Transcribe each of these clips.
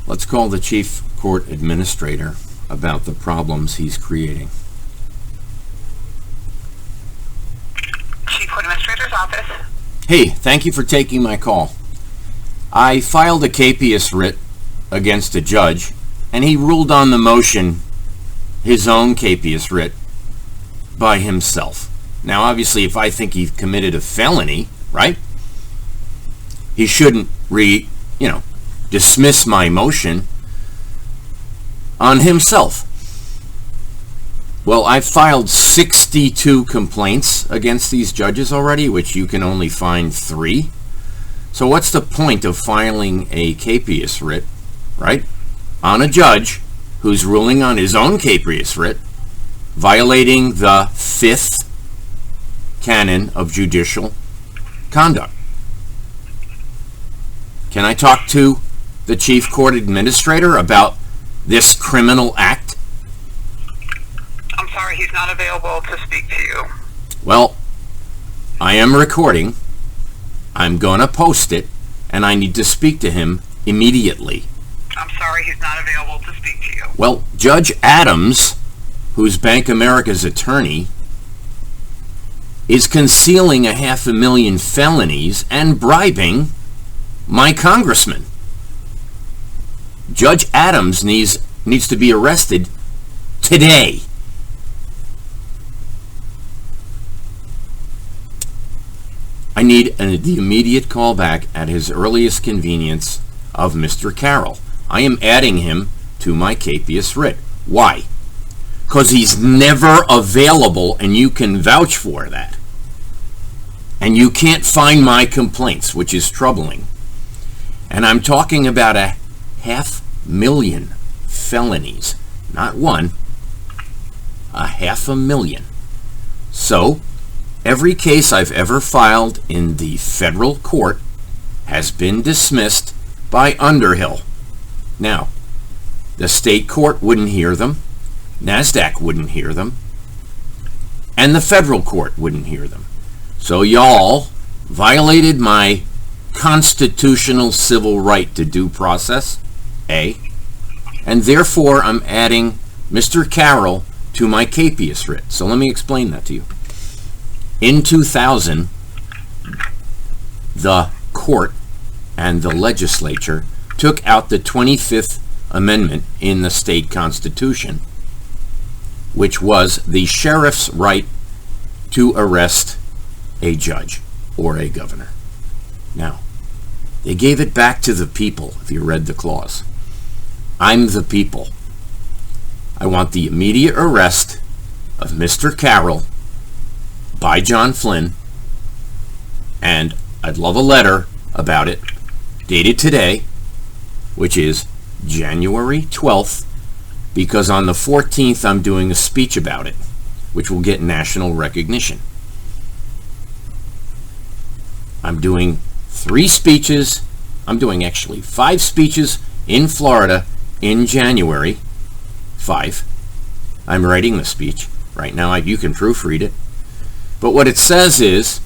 Let's call the chief court administrator about the problems he's creating. Chief Court Administrator's office. Hey, thank you for taking my call. I filed a capias writ against a judge, and he ruled on the motion, his own capias writ, by himself. Now, obviously, if I think he committed a felony, right, he shouldn't dismiss my motion on himself. Well, I've filed 62 complaints against these judges already, which you can only find 3. So what's the point of filing a capias writ, right, on a judge who's ruling on his own capias writ, violating the 5th canon of judicial conduct? Can I talk to the chief court administrator about this criminal act? I'm sorry, he's not available to speak to you. Well, I am recording. I'm going to post it, and I need to speak to him immediately. I'm sorry, he's not available to speak to you. Well, Judge Adams, who's Bank America's attorney, is concealing 500,000 felonies and bribing my congressman. Judge Adams needs to be arrested today. I need the immediate callback at his earliest convenience of Mr. Carroll. I am adding him to my capias writ. Why? Because he's never available, and you can vouch for that. And you can't find my complaints, which is troubling. And I'm talking about 500,000 felonies. Not one, 500,000. So, every case I've ever filed in the federal court has been dismissed by Underhill. Now, the state court wouldn't hear them, NASDAQ wouldn't hear them, and the federal court wouldn't hear them. So y'all violated my constitutional civil right to due process, A, and therefore I'm adding Mr. Carroll to my capias writ. So let me explain that to you. In 2000, the court and the legislature took out the 25th Amendment in the state constitution, which was the sheriff's right to arrest a judge or a governor. Now, they gave it back to the people, if you read the clause. I'm the people. I want the immediate arrest of Mr. Carroll by John Flynn, and I'd love a letter about it, dated today, which is January 12th, because on the 14th I'm doing a speech about it, which will get national recognition. I'm doing 3 speeches. I'm doing actually 5 speeches in Florida in January. 5. I'm writing the speech right now. You can proofread it. But what it says is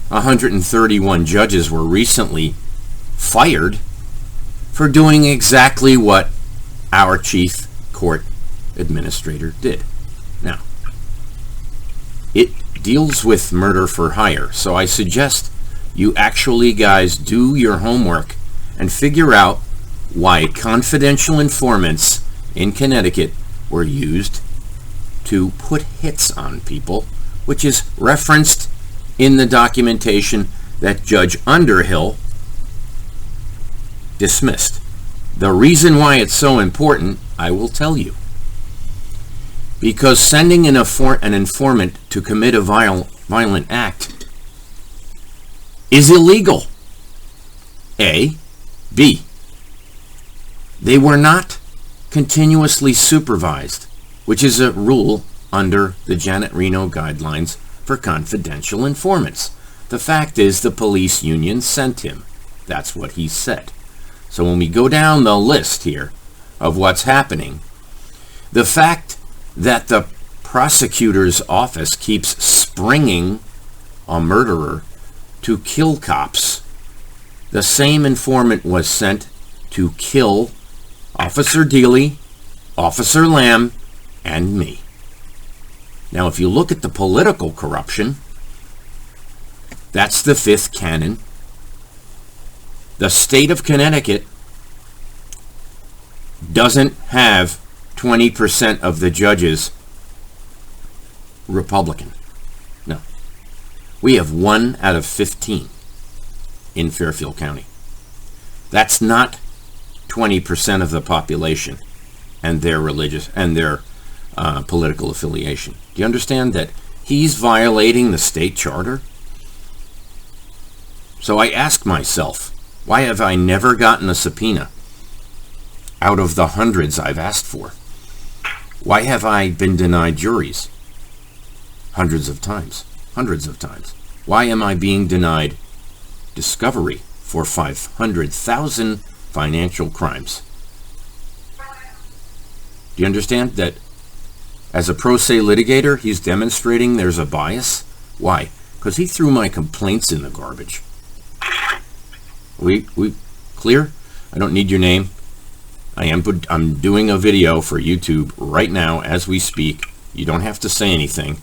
131 judges were recently fired for doing exactly what our chief court administrator did. Now, it deals with murder for hire, so I suggest you actually guys do your homework and figure out why confidential informants in Connecticut were used to put hits on people, which is referenced in the documentation that Judge Underhill dismissed. The reason why it's so important, I will tell you. Because sending an informant to commit a violent act is illegal. A. B. They were not continuously supervised, which is a rule under the Janet Reno guidelines for confidential informants. The fact is the police union sent him. That's what he said. So when we go down the list here of what's happening, the fact that the prosecutor's office keeps springing a murderer to kill cops, the same informant was sent to kill Officer Dealey, Officer Lamb, and me. Now, if you look at the political corruption, that's the fifth canon. The state of Connecticut doesn't have 20% of the judges Republican. No. We have 1 out of 15 in Fairfield County. That's not 20% of the population and their religious and their political affiliation. Do you understand that he's violating the state charter? So I ask myself, why have I never gotten a subpoena out of the hundreds I've asked for? Why have I been denied juries? Hundreds of times. Why am I being denied discovery for 500,000 financial crimes? Do you understand that as a pro se litigator, he's demonstrating there's a bias? Why? Because he threw my complaints in the garbage. We clear? I don't need your name. I'm doing a video for YouTube right now as we speak. You don't have to say anything.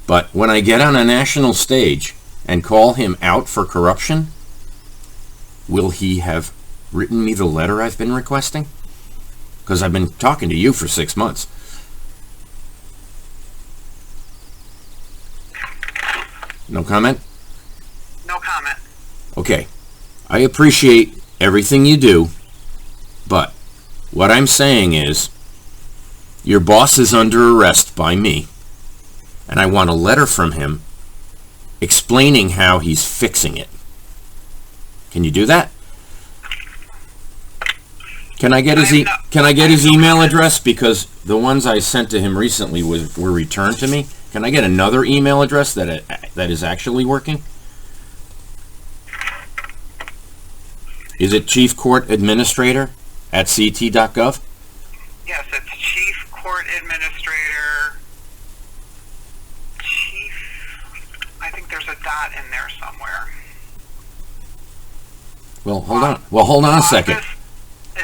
But when I get on a national stage and call him out for corruption, will he have written me the letter I've been requesting? Because I've been talking to you for 6 months. No comment? No comment. Okay. I appreciate everything you do, but what I'm saying is your boss is under arrest by me, and I want a letter from him explaining how he's fixing it. Can you do that? Can I get his email address? Because the ones I sent to him recently were returned to me. Can I get another email address that is actually working? Is it Chief Court Administrator at ct.gov? Yes, it's Chief Court Administrator. I think there's a dot in there somewhere. Well, hold on a second.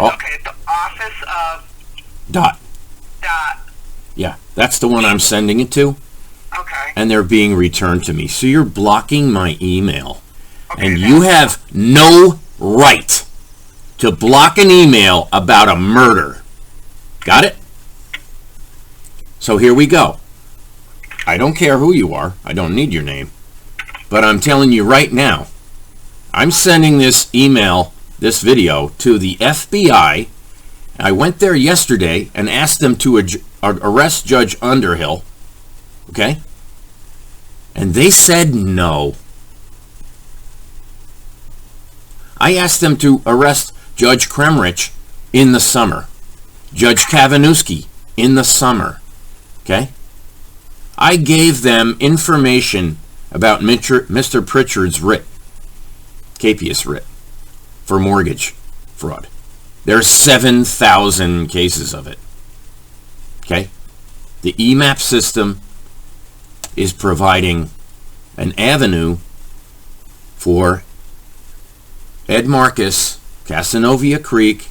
Okay, the Office of... Dot. Yeah, that's the one I'm sending it to. Okay. And they're being returned to me. So you're blocking my email. Okay, and you have no right to block an email about a murder. Got it? So here we go. I don't care who you are. I don't need your name. But I'm telling you right now, I'm sending this email, this video, to the FBI. I went there yesterday and asked them to arrest Judge Underhill. Okay? And they said no. I asked them to arrest Judge Kremrich in the summer. Judge Cazenovia in the summer. Okay? I gave them information about Mr. Pritchard's writ, capious writ, for mortgage fraud. There's 7,000 cases of it. Okay? The EMAP system is providing an avenue for Ed Marcus, Cazenovia Creek,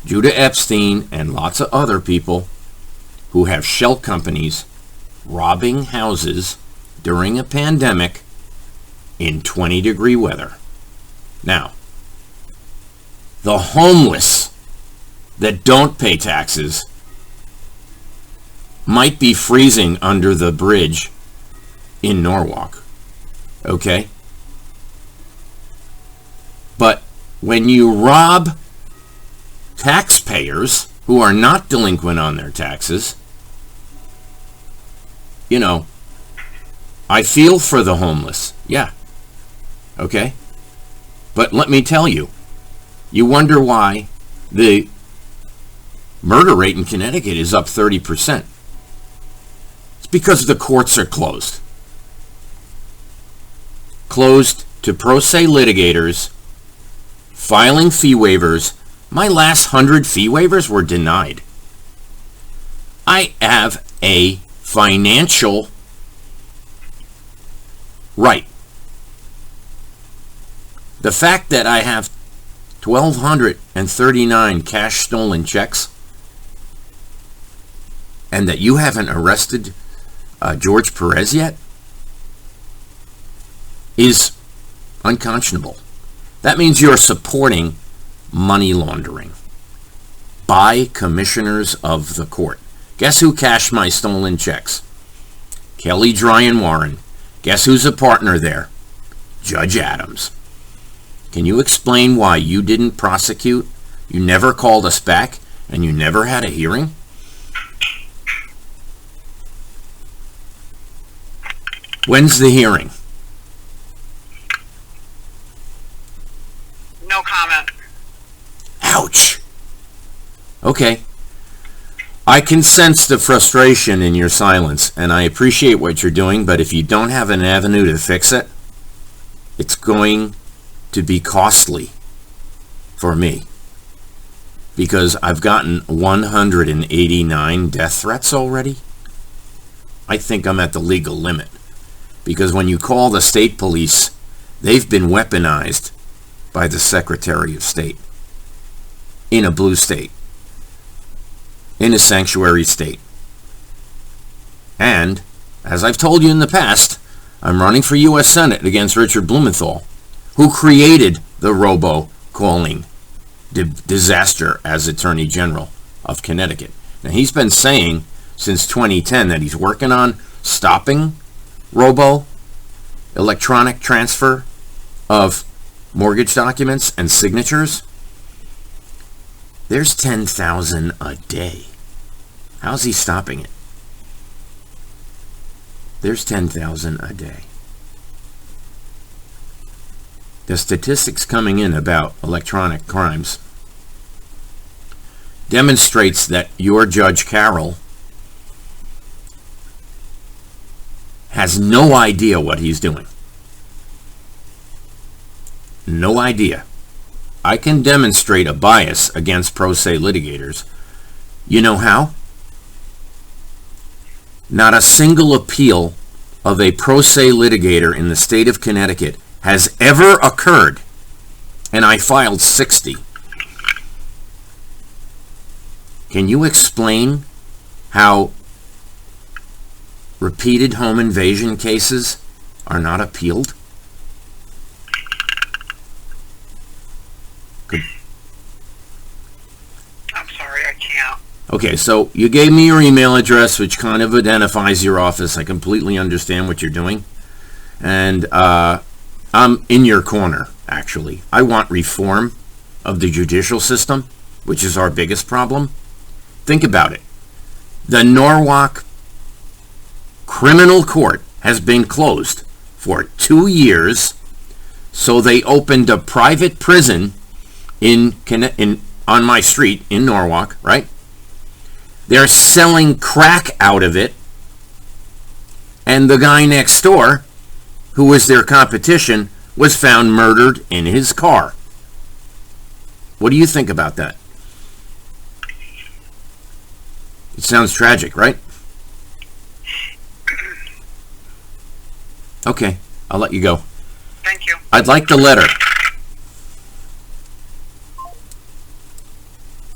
Judah Epstein, and lots of other people who have shell companies robbing houses during a pandemic in 20-degree weather. Now, the homeless that don't pay taxes might be freezing under the bridge in Norwalk. Okay? But when you rob taxpayers who are not delinquent on their taxes, you know, I feel for the homeless. Yeah. Okay? But let me tell you, you wonder why the murder rate in Connecticut is up 30%. It's because the courts are closed. Closed to pro se litigators filing fee waivers. My last 100 fee waivers were denied. I have a financial right. The fact that I have 1,239 cash stolen checks, and that you haven't arrested George Perez yet, is unconscionable. That means you're supporting money laundering by commissioners of the court. Guess who cashed my stolen checks? Kelly Dryan Warren. Guess who's a partner there? Judge Adams. Can you explain why you didn't prosecute? You never called us back, and you never had a hearing? When's the hearing? No comment. Ouch. Okay. I can sense the frustration in your silence, and I appreciate what you're doing, but if you don't have an avenue to fix it, it's going to be costly for me. Because I've gotten 189 death threats already. I think I'm at the legal limit. Because when you call the state police, they've been weaponized by the Secretary of State in a blue state, in a sanctuary state. And, as I've told you in the past, I'm running for U.S. Senate against Richard Blumenthal, who created the robo-calling disaster as Attorney General of Connecticut. Now, he's been saying since 2010 that he's working on stopping electronic transfer of mortgage documents and signatures. There's 10,000 a day. How's he stopping it? There's 10,000 a day. The statistics coming in about electronic crimes demonstrates that your Judge Carroll has no idea what he's doing. No idea. I can demonstrate a bias against pro se litigators. You know how? Not a single appeal of a pro se litigator in the state of Connecticut has ever occurred, and I filed 60. Can you explain how repeated home invasion cases are not appealed? I'm sorry, I can't. Okay, so you gave me your email address, which kind of identifies your office. I completely understand what you're doing. And I'm in your corner, actually. I want reform of the judicial system, which is our biggest problem. Think about it. The Norwalk Criminal Court has been closed for 2 years, so they opened a private prison on my street in Norwalk, right? They're selling crack out of it, and the guy next door, who was their competition, was found murdered in his car. What do you think about that? It sounds tragic, right? Okay, I'll let you go. Thank you. I'd like the letter.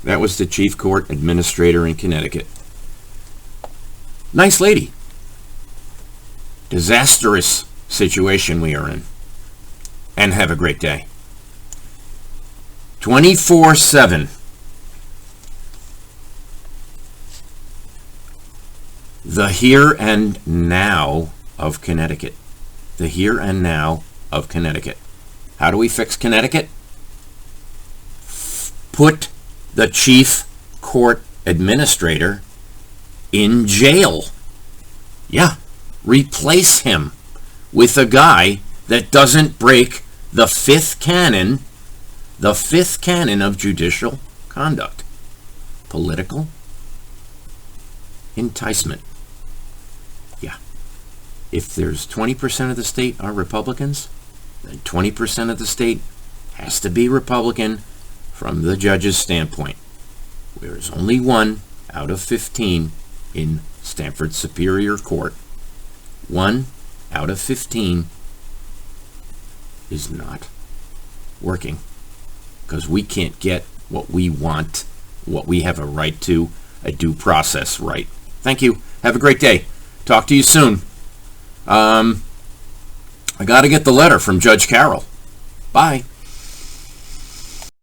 That was the chief court administrator in Connecticut. Nice lady. Disastrous situation we are in. And have a great day. 24/7. The here and now of Connecticut. The here and now of Connecticut. How do we fix Connecticut? Put the chief court administrator in jail. Yeah, replace him with a guy that doesn't break the fifth canon of judicial conduct. Political enticement. Yeah. If there's 20% of the state are Republicans, then 20% of the state has to be Republican from the judge's standpoint. There's only 1 out of 15 in Stamford Superior Court. 1 out of 15 is not working because we can't get what we want, what we have a right to, a due process right. Thank you. Have a great day. Talk to you soon. I got to get the letter from Judge Carroll. Bye.